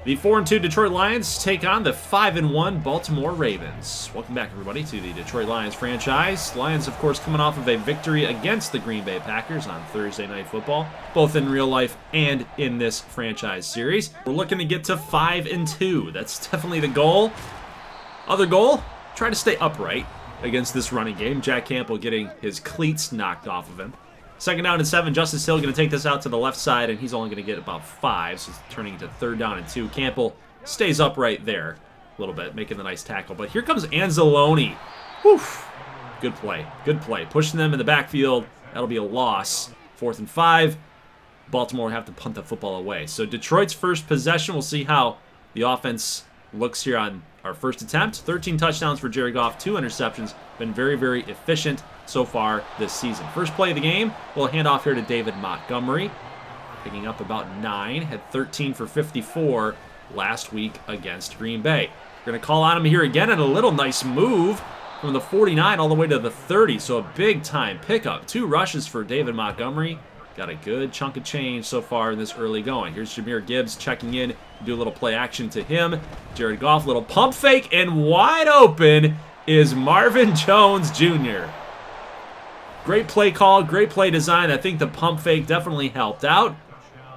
The 4-2 Detroit Lions take on the 5-1 Baltimore Ravens. Welcome back, everybody, to the Detroit Lions franchise. Lions, of course, coming off of a victory against the Green Bay Packers on Thursday Night Football, both in real life and in this franchise series. We're looking to get to 5-2. That's definitely the goal. Other goal, try to stay upright against this running game. Jack Campbell getting his cleats knocked off of him. 2nd down and 7. Justice Hill going to take this out to the left side, and he's only going to get about 5, so it's turning into 3rd down and 2. Campbell stays upright there a little bit, making the nice tackle. But here comes Anzalone. Whew. Good play. Good play. Pushing them in the backfield. That'll be a loss. 4th and 5. Baltimore have to punt the football away. So Detroit's first possession. We'll see how the offense looks here on our first attempt. 13 touchdowns for Jared Goff, 2 interceptions. Been very, very efficient so far this season. First play of the game, we'll hand off here to David Montgomery. Picking up about 9, had 13 for 54 last week against Green Bay. We're going to call on him here again, and a little nice move from the 49 all the way to the 30. So a big-time pickup. 2 rushes for David Montgomery. Got a good chunk of change so far in this early going. Here's Jahmyr Gibbs checking in. Do a little play action to him. Jared Goff, little pump fake, and wide open is Marvin Jones Jr. Great play call, great play design. I think the pump fake definitely helped out.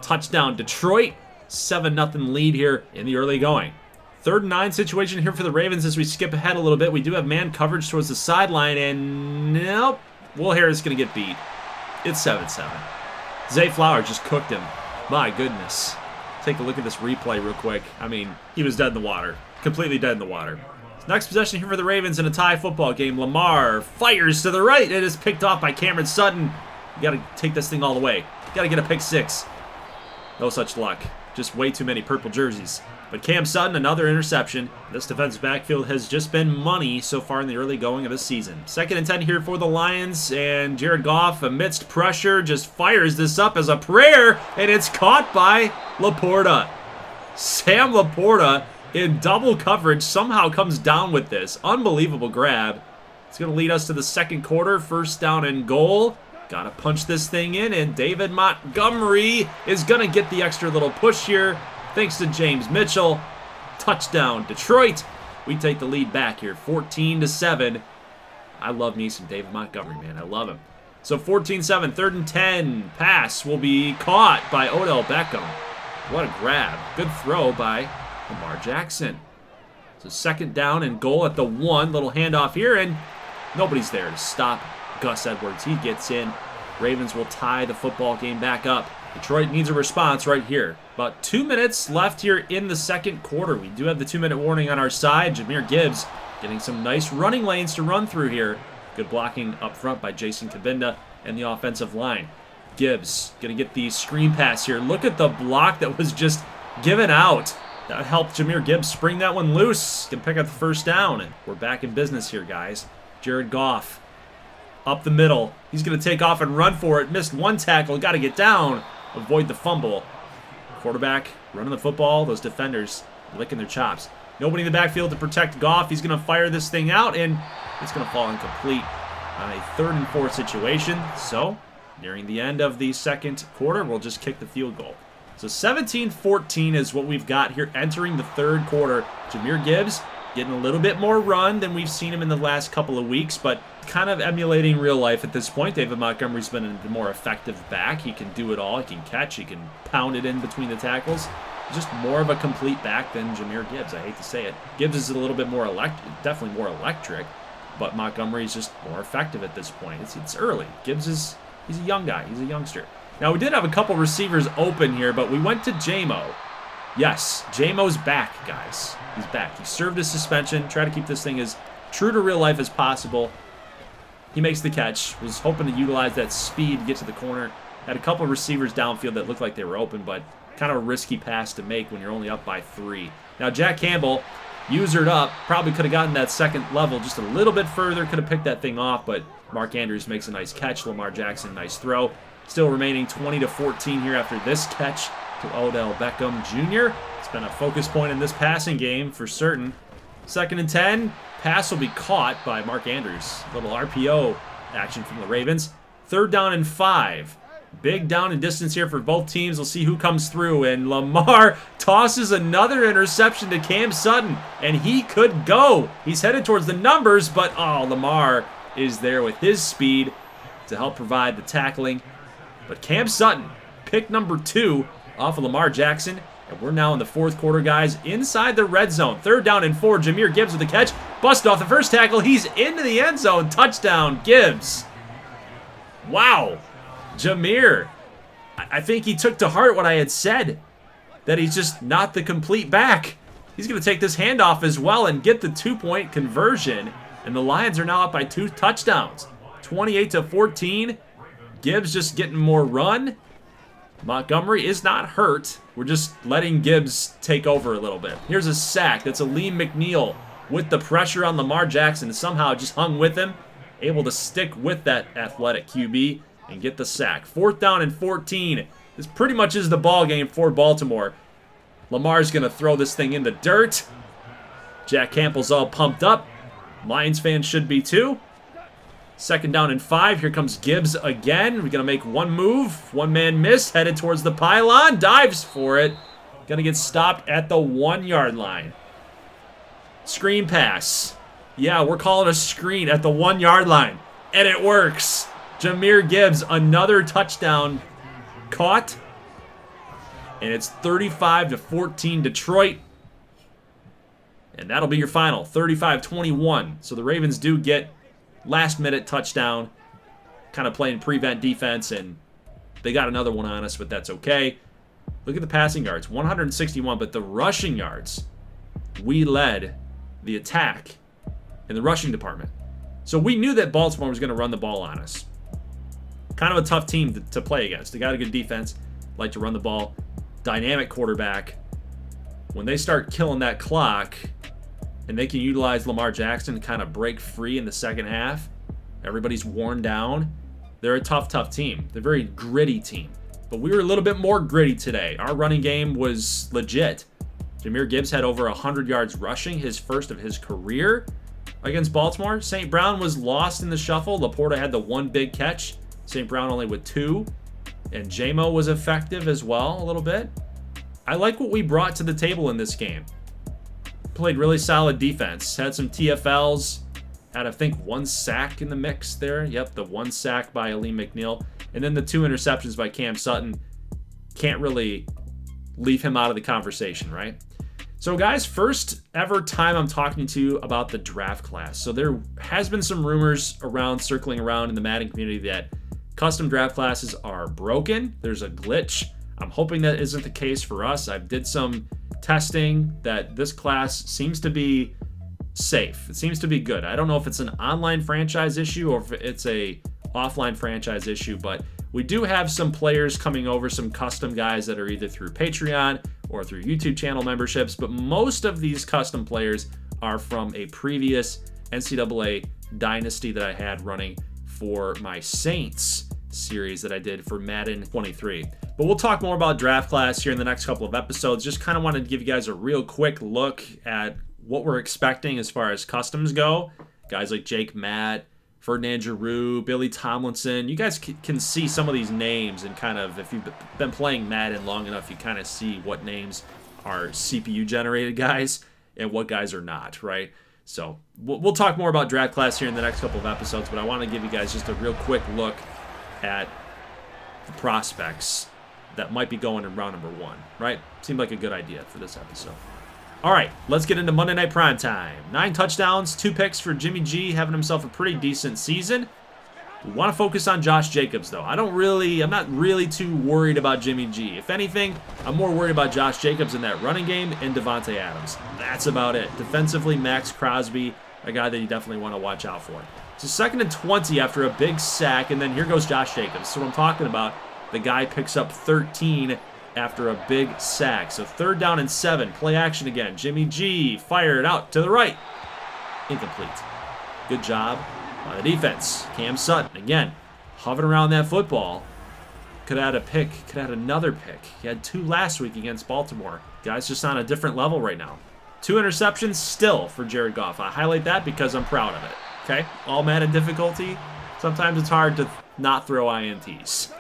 Touchdown Detroit. 7-0 lead here in the early going. 3rd and 9 situation here for the Ravens as we skip ahead a little bit. We do have man coverage towards the sideline, and nope. Will Harris going to get beat. It's 7-7. Zay Flowers just cooked him. My goodness. Take a look at this replay real quick. I mean, he was dead in the water. Completely dead in the water. Next possession here for the Ravens in a tie football game. Lamar fires to the right. It is picked off by Cameron Sutton. You got to take this thing all the way. You got to get a pick 6. No such luck. Just way too many purple jerseys. But Cam Sutton, another interception. This defensive backfield has just been money so far in the early going of the season. 2nd and 10 here for the Lions, and Jared Goff, amidst pressure, just fires this up as a prayer, and it's caught by Laporta. Sam Laporta, in double coverage, somehow comes down with this. Unbelievable grab. It's going to lead us to the 2nd quarter. 1st down and goal. Got to punch this thing in, and David Montgomery is going to get the extra little push here. Thanks to James Mitchell. Touchdown, Detroit. We take the lead back here, 14-7. I love me some David Montgomery, man. I love him. So 14-7, 3rd and 10. Pass will be caught by Odell Beckham. What a grab. Good throw by Lamar Jackson. So 2nd down and goal at the 1. Little handoff here, and nobody's there to stop Gus Edwards. He gets in. Ravens will tie the football game back up. Detroit needs a response right here. About 2 minutes left here in the 2nd quarter. We do have the 2-minute warning on our side. Jahmyr Gibbs getting some nice running lanes to run through here. Good blocking up front by Jason Kabinda and the offensive line. Gibbs going to get the screen pass here. Look at the block that was just given out. That helped Jahmyr Gibbs spring that one loose. Can pick up the 1st down. And we're back in business here, guys. Jared Goff up the middle. He's going to take off and run for it. Missed 1 tackle. Got to get down. Avoid the fumble. Quarterback running the football. Those defenders licking their chops. Nobody in the backfield to protect Goff. He's going to fire this thing out, and it's going to fall incomplete on a 3rd and 4 situation. So, nearing the end of the 2nd quarter, we'll just kick the field goal. So 17-14 is what we've got here entering the 3rd quarter. Jahmyr Gibbs getting a little bit more run than we've seen him in the last couple of weeks, but kind of emulating real life at this point. David Montgomery's been a more effective back. He can do it all. He can catch. He can pound it in between the tackles. Just more of a complete back than Jahmyr Gibbs. I hate to say it. Gibbs is a little bit more definitely more electric, but Montgomery's just more effective at this point. It's early. Gibbs he's a young guy. He's a youngster. Now, we did have a couple receivers open here, but we went to J-Mo. Yes, J-Mo's back, guys. He's back. He served his suspension. Try to keep this thing as true to real life as possible. He makes the catch. Was hoping to utilize that speed to get to the corner. Had a couple receivers downfield that looked like they were open, but kind of a risky pass to make when you're only up by 3. Now, Jack Campbell, usered up, probably could have gotten that 2nd level just a little bit further. Could have picked that thing off, but Mark Andrews makes a nice catch. Lamar Jackson, nice throw. Still remaining 20-14 here after this catch to Odell Beckham Jr. It's been a focus point in this passing game for certain. 2nd and 10. Pass will be caught by Mark Andrews. Little RPO action from the Ravens. 3rd down and 5. Big down and distance here for both teams. We'll see who comes through. And Lamar tosses another interception to Cam Sutton. And he could go. He's headed towards the numbers, but oh, Lamar is there with his speed to help provide the tackling. But Cam Sutton, pick number 2 off of Lamar Jackson. And we're now in the fourth quarter, guys, inside the red zone. 3rd down and 4. Jahmyr Gibbs with the catch. Busted off the first tackle. He's into the end zone. Touchdown, Gibbs. Wow. Jahmyr. I think he took to heart what I had said, that he's just not the complete back. He's going to take this handoff as well and get the 2-point conversion. And the Lions are now up by 2 touchdowns. 28-14. Gibbs just getting more run. Montgomery is not hurt. We're just letting Gibbs take over a little bit. Here's a sack. That's Aleem McNeil with the pressure on Lamar Jackson. Somehow just hung with him. Able to stick with that athletic QB and get the sack. 4th down and 14. This pretty much is the ball game for Baltimore. Lamar's going to throw this thing in the dirt. Jack Campbell's all pumped up. Lions fans should be too. 2nd down and 5. Here comes Gibbs again. We're going to make one move. One-man miss. Headed towards the pylon. Dives for it. Going to get stopped at the 1-yard line. Screen pass. Yeah, we're calling a screen at the 1-yard line. And it works. Jahmyr Gibbs, another touchdown caught. And it's 35-14 Detroit. And that'll be your final. 35-21. So the Ravens do get last-minute touchdown, kind of playing prevent defense, and they got another one on us, but that's okay. Look at the passing yards, 161, but the rushing yards, we led the attack in the rushing department. So we knew that Baltimore was going to run the ball on us. Kind of a tough team to play against. They got a good defense, like to run the ball, dynamic quarterback. When they start killing that clock, and they can utilize Lamar Jackson to kind of break free in the second half, everybody's worn down. They're a tough team. They're a very gritty team. But we were a little bit more gritty today. Our running game was legit. Jahmyr Gibbs had over 100 yards rushing, his first of his career against Baltimore. St. Brown was lost in the shuffle. Laporta had the 1 big catch. St. Brown only with 2. And JMO was effective as well a little bit. I like what we brought to the table in this game. Played really solid defense. Had some TFLs. Had, I think, 1 sack in the mix there. Yep, the 1 sack by Aleem McNeil. And then the 2 interceptions by Cam Sutton. Can't really leave him out of the conversation, right? So, guys, first ever time I'm talking to you about the draft class. So there has been some rumors circling around in the Madden community that custom draft classes are broken. There's a glitch. I'm hoping that isn't the case for us. I did some testing that this class seems to be safe. It seems to be good. I don't know if it's an online franchise issue or if it's a offline franchise issue, but we do have some players coming over, some custom guys that are either through Patreon or through YouTube channel memberships, but most of these custom players are from a previous NCAA dynasty that I had running for my Saints series that I did for Madden 23. But we'll talk more about draft class here in the next couple of episodes. Just kind of wanted to give you guys a real quick look at what we're expecting as far as customs go. Guys like Jake Matt, Ferdinand Giroux, Billy Tomlinson. You guys can see some of these names, and kind of, if you've been playing Madden long enough, you kind of see what names are CPU generated guys and what guys are not, right? So we'll talk more about draft class here in the next couple of episodes, but I want to give you guys just a real quick look at the prospects that might be going in round number 1, right? Seemed like a good idea for this episode. All right, let's get into Monday Night Primetime. 9 touchdowns, 2 picks for Jimmy G, having himself a pretty decent season. We want to focus on Josh Jacobs, though. I'm not really too worried about Jimmy G. If anything, I'm more worried about Josh Jacobs in that running game and Devontae Adams. That's about it. Defensively, Max Crosby, a guy that you definitely want to watch out for. So 2nd and 20 after a big sack, and then here goes Josh Jacobs. So what I'm talking about, the guy picks up 13 after a big sack. So 3rd down and 7. Play action again. Jimmy G fired out to the right. Incomplete. Good job by the defense. Cam Sutton, again, hovering around that football. Could have had a pick. Could have had another pick. He had 2 last week against Baltimore. Guy's just on a different level right now. 2 interceptions still for Jared Goff. I highlight that because I'm proud of it. Okay? All-Madden difficulty. Sometimes it's hard to not throw INTs.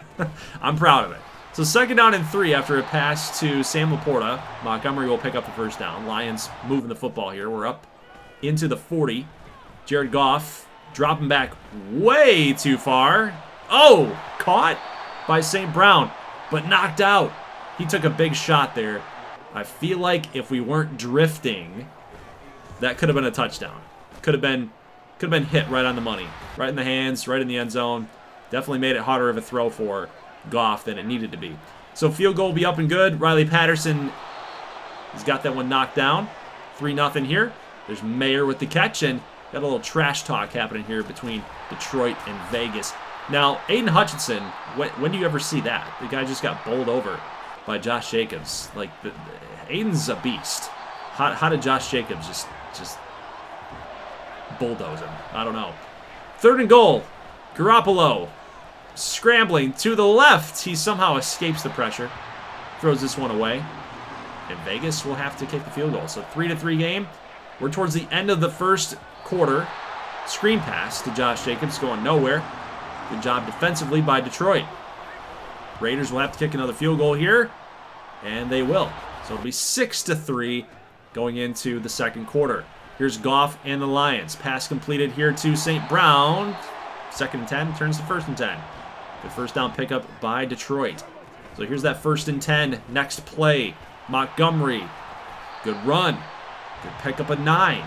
I'm proud of it. So 2nd down and 3 after a pass to Sam Laporta. Montgomery will pick up the 1st down. Lions moving the football here. We're up into the 40. Jared Goff dropping back way too far. Oh, caught by St. Brown, but knocked out. He took a big shot there. I feel like if we weren't drifting, that could have been a touchdown. Could have been hit right on the money. Right in the hands, right in the end zone. Definitely made it harder of a throw for Goff than it needed to be. So field goal will be up and good. Riley Patterson has got that one knocked down. 3-0 here. There's Mayer with the catch, and got a little trash talk happening here between Detroit and Vegas. Now, Aiden Hutchinson, when do you ever see that? The guy just got bowled over by Josh Jacobs. Like, Aiden's a beast. How did Josh Jacobs just bulldoze him? I don't know. 3rd and goal. Garoppolo scrambling to the left. He somehow escapes the pressure. Throws this one away. And Vegas will have to kick the field goal. So 3-3 game. We're towards the end of the 1st quarter. Screen pass to Josh Jacobs going nowhere. Good job defensively by Detroit. Raiders will have to kick another field goal here. And they will. So it'll be 6-3 going into the 2nd quarter. Here's Goff and the Lions. Pass completed here to St. Brown. 2nd and 10 turns to 1st and 10. Good 1st down pickup by Detroit. So here's that 1st and 10. Next play. Montgomery. Good run. Good pickup of 9.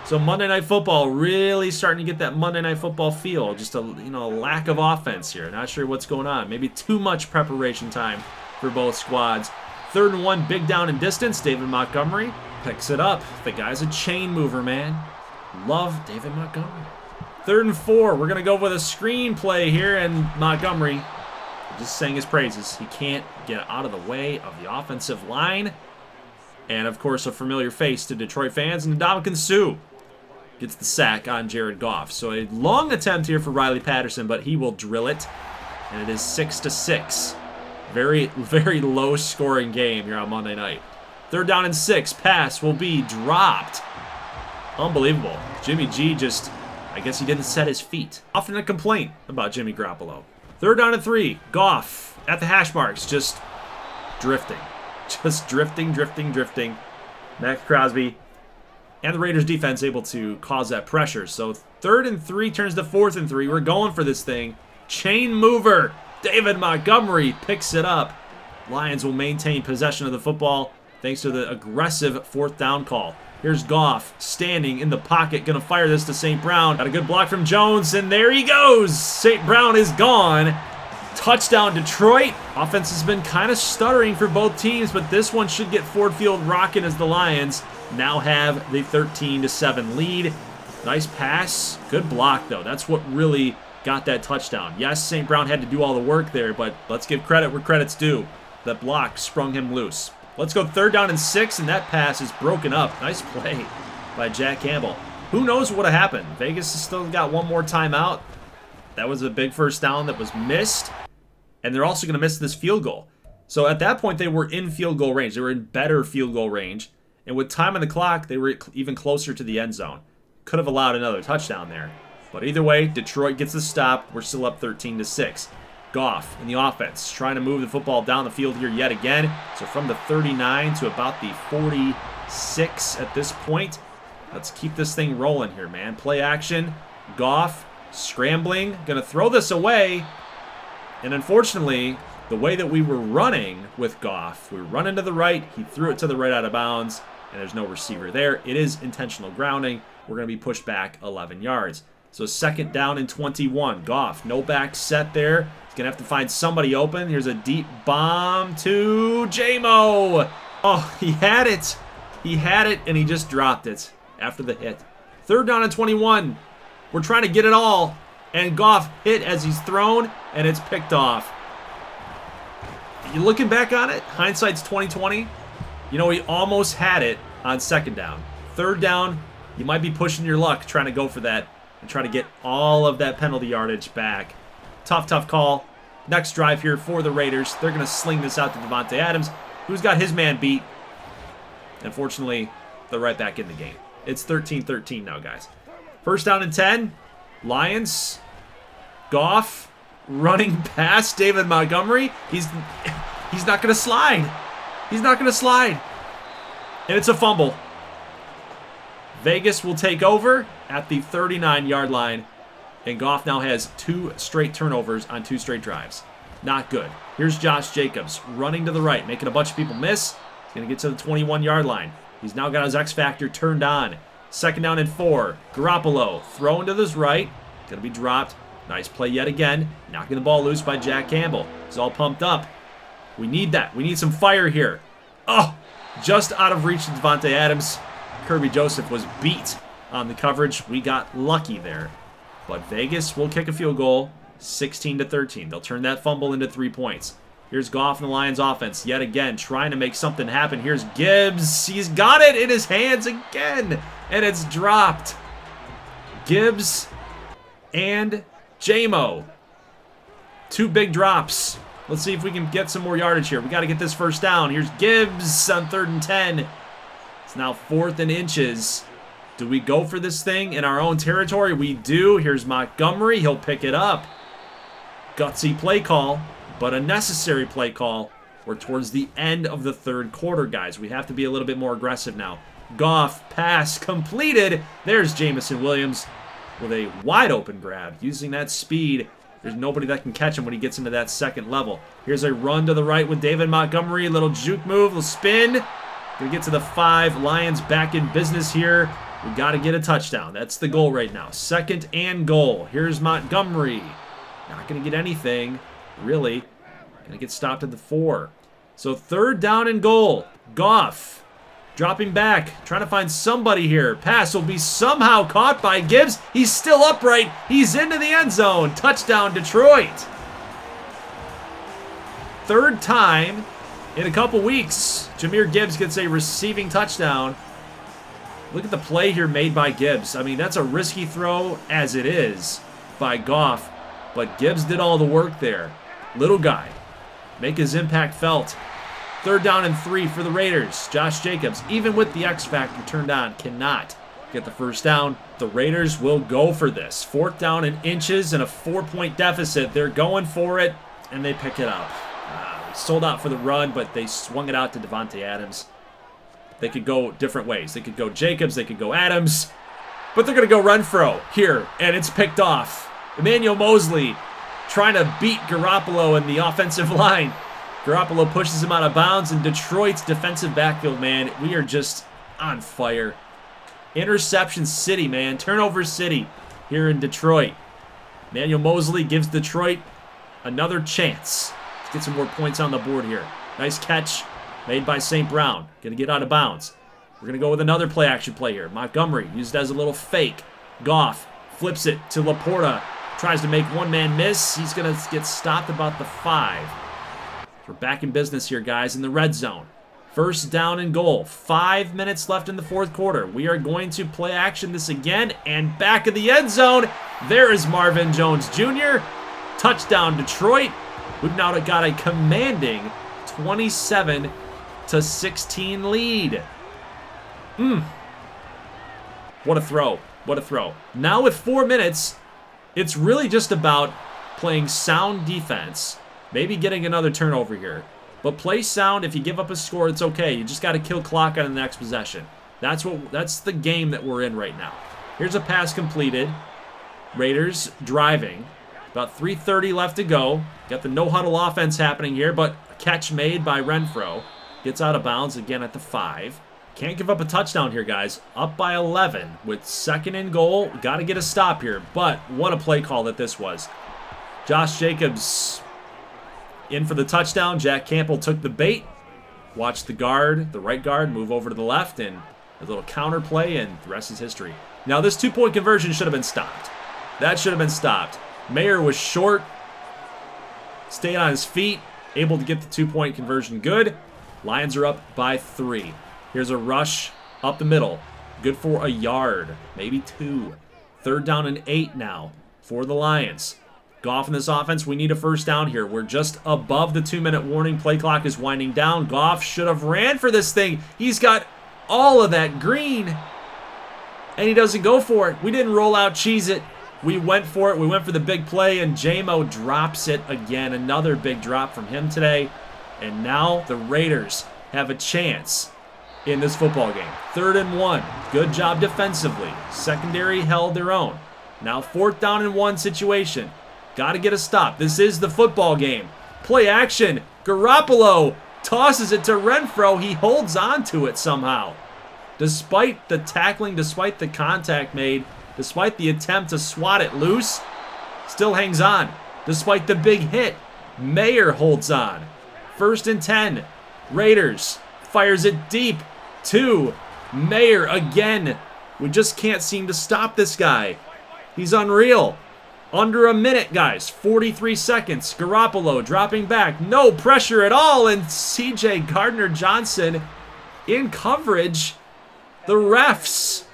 So Monday Night Football really starting to get that Monday Night Football feel. Just a lack of offense here. Not sure what's going on. Maybe too much preparation time for both squads. 3rd and 1, big down and distance. David Montgomery picks it up. The guy's a chain mover, man. Love David Montgomery. 3rd and 4. We're going to go with a screen play here, and Montgomery just sang his praises. He can't get out of the way of the offensive line. And, of course, a familiar face to Detroit fans, and Ndamukong Suh gets the sack on Jared Goff. So a long attempt here for Riley Patterson, but he will drill it. And it is 6-6. Very, very low-scoring game here on Monday night. 3rd down and 6. Pass will be dropped. Unbelievable. Jimmy G just, I guess he didn't set his feet. Often a complaint about Jimmy Garoppolo. 3rd down and 3. Goff at the hash marks, just drifting. Just drifting. Max Crosby and the Raiders defense able to cause that pressure. So 3rd and 3 turns to 4th and 3. We're going for this thing. Chain mover. David Montgomery picks it up. Lions will maintain possession of the football thanks to the aggressive 4th down call. Here's Goff standing in the pocket. Going to fire this to St. Brown. Got a good block from Jones, and there he goes. St. Brown is gone. Touchdown, Detroit. Offense has been kind of stuttering for both teams, but this one should get Ford Field rocking as the Lions now have the 13-7 lead. Nice pass. Good block, though. That's what really got that touchdown. Yes, St. Brown had to do all the work there, but let's give credit where credit's due. That block sprung him loose. Let's go 3rd down and 6, and that pass is broken up. Nice play by Jack Campbell. Who knows what would have happened? Vegas has still got one more timeout. That was a big 1st down that was missed, and they're also going to miss this field goal. So at that point, they were in field goal range. They were in better field goal range, and with time on the clock, they were even closer to the end zone. Could have allowed another touchdown there. But either way, Detroit gets the stop. We're still up 13-6. Goff in the offense, trying to move the football down the field here yet again. So from the 39 to about the 46 at this point. Let's keep this thing rolling here, man. Play action. Goff scrambling. Going to throw this away. And unfortunately, the way that we were running with Goff, we were running to the right. He threw it to the right out of bounds, and there's no receiver there. It is intentional grounding. We're going to be pushed back 11 yards. So 2nd down and 21. Goff, no back set there. He's going to have to find somebody open. Here's a deep bomb to J-Mo. Oh, he had it. He had it, and he just dropped it after the hit. 3rd down and 21. We're trying to get it all. And Goff hit as he's thrown, and it's picked off. You looking back on it, hindsight's 20/20. You know, he almost had it on 2nd down. 3rd down, you might be pushing your luck trying to go for that and try to get all of that penalty yardage back. Tough call. Next drive here for the Raiders. They're going to sling this out to Devontae Adams, who's got his man beat. Unfortunately, they're right back in the game. It's 13-13 now, guys. 1st down and 10. Lions. Goff running past David Montgomery. He's not going to slide. He's not going to slide. And it's a fumble. Vegas will take over at the 39-yard line. And Goff now has 2 straight turnovers on 2 straight drives. Not good. Here's Josh Jacobs running to the right, making a bunch of people miss. He's going to get to the 21-yard line. He's now got his X Factor turned on. 2nd down and 4. Garoppolo throwing to his right. Going to be dropped. Nice play yet again. Knocking the ball loose by Jack Campbell. He's all pumped up. We need that. We need some fire here. Oh, just out of reach of Davante Adams. Kirby Joseph was beat on the coverage. We got lucky there. But Vegas will kick a field goal, 16-13. They'll turn that fumble into 3 points. Here's Goff and the Lions offense yet again, trying to make something happen. Here's Gibbs. He's got it in his hands again, and it's dropped. Gibbs and J-Mo. 2 big drops. Let's see if we can get some more yardage here. We got to get this first down. Here's Gibbs on 3rd and 10. It's now 4th and inches. Do we go for this thing in our own territory? We do. Here's Montgomery. He'll pick it up. Gutsy play call, but a necessary play call. We're towards the end of the 3rd quarter, guys. We have to be a little bit more aggressive now. Goff, pass completed. There's Jameson Williams with a wide open grab. Using that speed, there's nobody that can catch him when he gets into that 2nd level. Here's a run to the right with David Montgomery. A little juke move, little spin. Gonna get to the 5. Lions back in business here. We got to get a touchdown. That's the goal right now. 2nd and goal. Here's Montgomery. Not going to get anything, really. Going to get stopped at the 4. So 3rd down and goal. Goff dropping back, trying to find somebody here. Pass will be somehow caught by Gibbs. He's still upright. He's into the end zone. Touchdown, Detroit. 3rd time in a couple weeks, Jahmyr Gibbs gets a receiving touchdown. Look at the play here made by Gibbs. I mean, that's a risky throw as it is by Goff, but Gibbs did all the work there. Little guy, make his impact felt. 3rd down and 3 for the Raiders. Josh Jacobs, even with the X Factor turned on, cannot get the first down. The Raiders will go for this. 4th down and inches and a 4-point deficit. They're going for it, and they pick it up. Sold out for the run, but they swung it out to Davante Adams. They could go different ways. They could go Jacobs, they could go Adams, but they're going to go Renfro here, and it's picked off. Emmanuel Mosley trying to beat Garoppolo in the offensive line. Garoppolo pushes him out of bounds, and Detroit's defensive backfield, man, we are just on fire. Interception city, man. Turnover city here in Detroit. Emmanuel Mosley gives Detroit another chance to get some more points on the board here. Nice catch made by St. Brown. Going to get out of bounds. We're going to go with another play-action play here. Montgomery used as a little fake. Goff flips it to Laporta. Tries to make one man miss. He's going to get stopped about the 5. We're back in business here, guys, in the red zone. 1st down and goal. 5 minutes left in the 4th quarter. We are going to play action this again, and back in the end zone, there is Marvin Jones Jr. Touchdown, Detroit. We've now got a commanding 27-16 lead. What a throw. What a throw. Now with 4 minutes, it's really just about playing sound defense. Maybe getting another turnover here. But play sound. If you give up a score, it's okay. You just got to kill clock on the next possession. That's the game that we're in right now. Here's a pass completed. Raiders driving. About 3:30 left to go. Got the no-huddle offense happening here, but a catch made by Renfro. Gets out of bounds again at the 5. Can't give up a touchdown here, guys. Up by 11 with 2nd and goal. Got to get a stop here, but what a play call that this was. Josh Jacobs in for the touchdown. Jack Campbell took the bait. Watched the guard, the right guard, move over to the left, and a little counter play, and the rest is history. Now, this 2-point conversion should have been stopped. That should have been stopped. Mayer was short, stayed on his feet, able to get the 2-point conversion good. Lions are up by 3. Here's a rush up the middle. Good for a yard, maybe 2. 3rd down and 8 now for the Lions. Goff in this offense, we need a first down here. We're just above the 2-minute warning. Play clock is winding down. Goff should have ran for this thing. He's got all of that green, and he doesn't go for it. We didn't roll out Cheez-It. We went for it. We went for the big play, and J-Mo drops it again. Another big drop from him today. And now the Raiders have a chance in this football game. 3rd and 1. Good job defensively. Secondary held their own. Now 4th down and 1 situation. Got to get a stop. This is the football game. Play action. Garoppolo tosses it to Renfro. He holds on to it somehow. Despite the tackling, despite the contact made, despite the attempt to swat it loose, still hangs on. Despite the big hit, Mayer holds on. 1st and 10. Raiders fires it deep to Mayer again. We just can't seem to stop this guy. He's unreal. Under a minute, guys. 43 seconds. Garoppolo dropping back. No pressure at all. And C.J. Gardner-Johnson in coverage. The refs.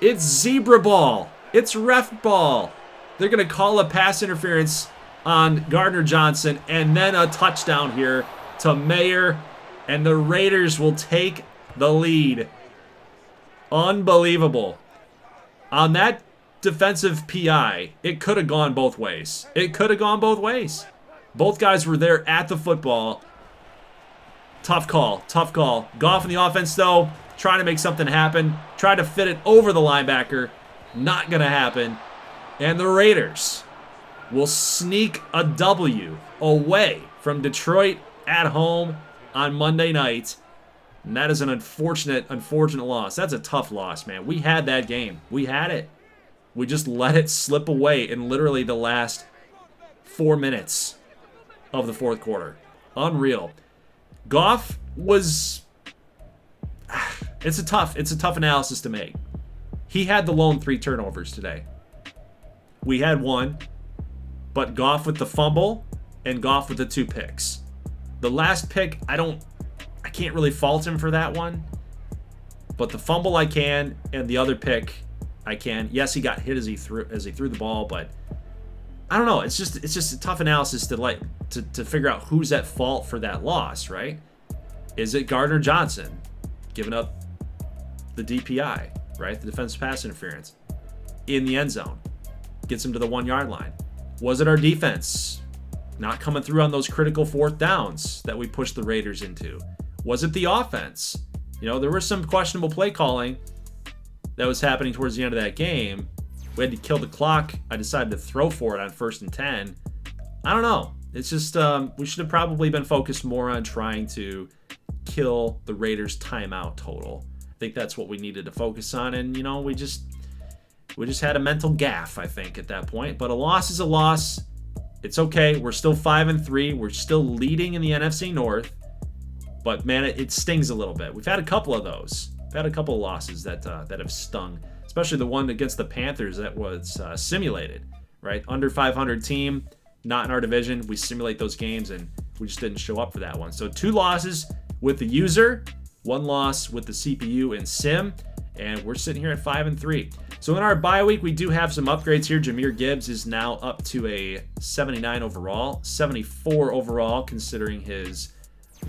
It's zebra ball. It's ref ball. They're going to call a pass interference on Gardner-Johnson, and then a touchdown here to Mayer, and the Raiders will take the lead. Unbelievable. On that defensive PI, it could have gone both ways. It could have gone both ways. Both guys were there at the football. Tough call. Tough call. Goff in the offense, though, trying to make something happen. Tried to fit it over the linebacker. Not going to happen. And the Raiders will sneak a W away from Detroit at home on Monday night. And that is an unfortunate loss. That's a tough loss, man. We had that game. We had it. We just let it slip away in literally the last 4 minutes of the 4th quarter. Unreal. Goff was... It's a tough analysis to make. He had the lone 3 turnovers today. We had 1. But Goff with the fumble and Goff with the 2 picks. The last pick, I can't really fault him for that one. But the fumble I can, and the other pick I can. Yes, he got hit as he threw the ball, but I don't know. It's just a tough analysis to figure out who's at fault for that loss, right? Is it Gardner-Johnson giving up the DPI, right? The defensive pass interference in the end zone. Gets him to the 1-yard line. Was it our defense not coming through on those critical 4th downs that we pushed the Raiders into? Was it the offense? You know, there was some questionable play calling that was happening towards the end of that game. We had to kill the clock. I decided to throw for it on 1st and 10. I don't know. It's just we should have probably been focused more on trying to kill the Raiders' timeout total. I think that's what we needed to focus on, and you know, we just had a mental gaffe, I think, at that point. But a loss is a loss. It's okay. We're still 5-3. We're still leading in the NFC North. But man, it stings a little bit. We've had a couple of those. We've had a couple of losses that have stung, especially the one against the Panthers that was simulated, right? Under 500 team, not in our division. We simulate those games, and we just didn't show up for that one. So 2 losses with the user, 1 loss with the CPU and sim, and we're sitting here at 5-3. So in our bye week, we do have some upgrades here. Jahmyr Gibbs is now up to a 79 overall, 74 overall, considering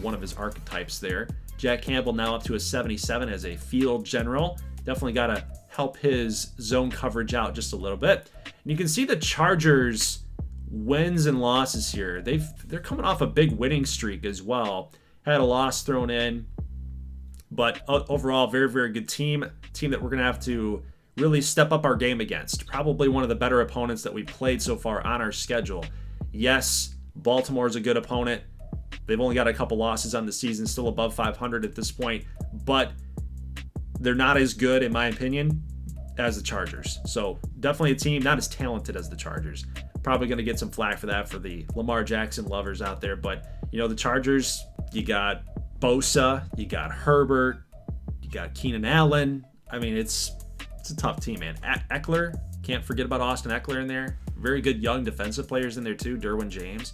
one of his archetypes there. Jack Campbell now up to a 77 as a field general. Definitely got to help his zone coverage out just a little bit. And you can see the Chargers' wins and losses here. They're coming off a big winning streak as well. Had a loss thrown in, but overall, very, very good team. Team that we're going to have to really step up our game against. Probably one of the better opponents that we played so far on our schedule. Yes, Baltimore is a good opponent. They've only got a couple losses on the season, still above 500 at this point, but they're not as good, in my opinion, as the Chargers. So definitely a team not as talented as the Chargers. Probably going to get some flack for that for the Lamar Jackson lovers out there. But, you know, the Chargers, you got Bosa, you got Herbert, you got Keenan Allen. I mean, it's a tough team, man. Eckler, can't forget about Austin Eckler in there. Very good young defensive players in there too. Derwin James.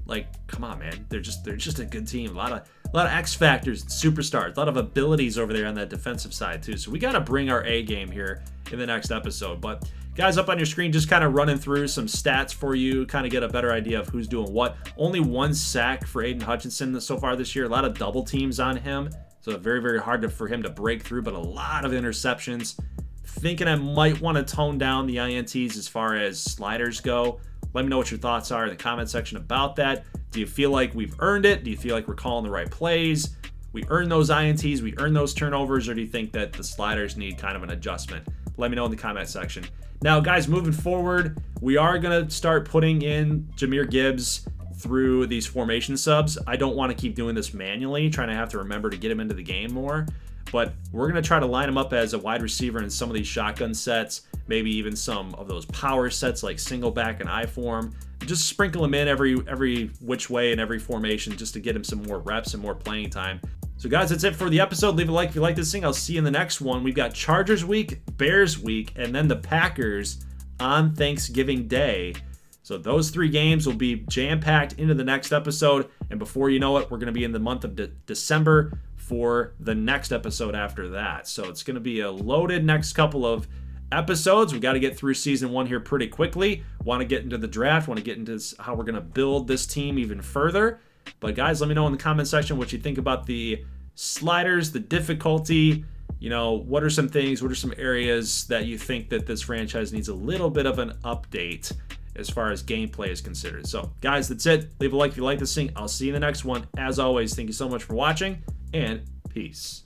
Like, come on, man. They're just a good team. A lot of X factors, superstars, a lot of abilities over there on that defensive side too. So we got to bring our A game here in the next episode. But guys, up on your screen, just kind of running through some stats for you, kind of get a better idea of who's doing what. Only 1 sack for Aiden Hutchinson so far this year. A lot of double teams on him. So very, very hard for him to break through, but a lot of interceptions. thinking I might want to tone down the INTs as far as sliders go. Let me know what your thoughts are in the comment section about that. Do you feel like we've earned it? Do you feel like we're calling the right plays? We earn those INTs, we earn those turnovers, or do you think that the sliders need kind of an adjustment? Let me know in the comment section. Now, guys, moving forward, we are going to start putting in Jahmyr Gibbs through these formation subs. I don't want to keep doing this manually, trying to have to remember to get him into the game more. But we're going to try to line him up as a wide receiver in some of these shotgun sets, maybe even some of those power sets like single back and I form. Just sprinkle him in every which way in every formation just to get him some more reps and more playing time. So guys, that's it for the episode. Leave a like if you like this thing. I'll see you in the next one. We've got Chargers week, Bears week, and then the Packers on Thanksgiving Day. So those 3 games will be jam-packed into the next episode. And before you know it, we're going to be in the month of December for the next episode after that. So it's going to be a loaded next couple of episodes. We got to get through season 1 here pretty quickly. Want to get into the draft, want to get into how we're going to build this team even further. But guys, let me know in the comment section what you think about the sliders, the difficulty. You know, what are some things, what are some areas that you think that this franchise needs a little bit of an update as far as gameplay is considered. So guys, that's it. Leave a like if you like this thing. I'll see you in the next one. As always, thank you so much for watching, and peace.